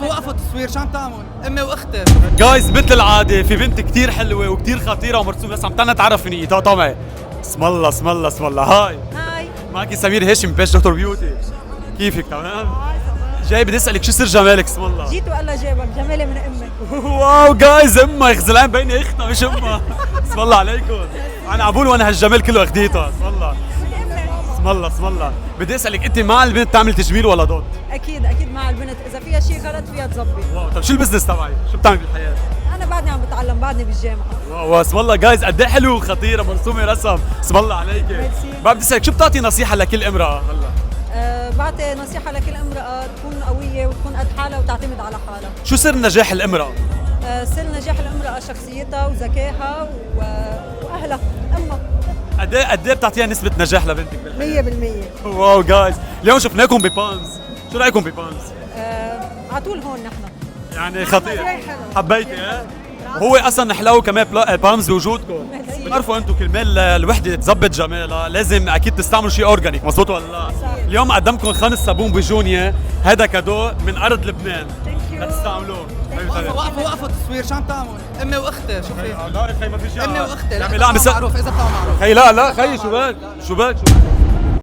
وقفوا تصوير، شو عم تعمل؟ امي واختي. جايز مثل العاده في بنت كتير حلوه وكتير خطيره ومرسومه، بس عم تعال نتعرف اني طمعي. اسم الله اسم الله اسم الله. هاي معك سمير هاشم بيج دكتور بيوتي. كيفك؟ تمام؟ جاي بدي اسالك شو سر جمالك؟ اسم الله. جيت والله جابك جمالي من امك. واو جايز امها خزلان بيني اختها مش امها. اسم الله عليكم. انا عبول وانا هالجمال كله اخديته. اسم الله اسم الله اسم الله. بدي اسالك انت مع البنت تعمل تجميل ولا ضد؟ اكيد اكيد مع البنت، اذا فيها شيء غلط فيها تظبط. واو طب شو البزنس تبعك؟ شو بتعمل بالحياه؟ انا بعدني عم بتعلم، بعدني بالجامعه. واو اسم الله جايز قد ايه حلو وخطيره مرسومه رسم. اسم الله عليك. ميرسي. بعد بدي اسالك شو بتعطي نصيحه لكل امراه هلا؟ بعطي نصيحه لكل امراه تكون قويه وتكون قد حالها وتعتمد على حالها. شو سر نجاح الامراه؟ سر نجاح الامراه شخصيتها وذكائها واهلها امها. قد ايه بتعطيها نسبه نجاح لبنتك بالحياه؟ 100%. واو جايز اليوم شفناكم ببانز، شو رايكم ببانز؟ على طول هون نحن. يعني خطير. حلو. حبيتي ها؟ وهو اصلا حلو كمان بامز بوجودكم. ميرسي. بتعرفوا انتم كرمال الوحده تظبط جمالها لازم اكيد تستعملوا شيء اورجانيك، مزبوط ولا لا؟ صح. اليوم قدمكم خانس صابون بجونيا، هذا كادو من ارض لبنان. Thank you. لتستعملوه. وقفوا تصوير، شو عم تعمل؟ امي واختي، شوفي. لا خي ما في شيء. امي واختي. لا عم معروف، اذا بتعمل معروف. خي لا خي شو بك؟ شو بك؟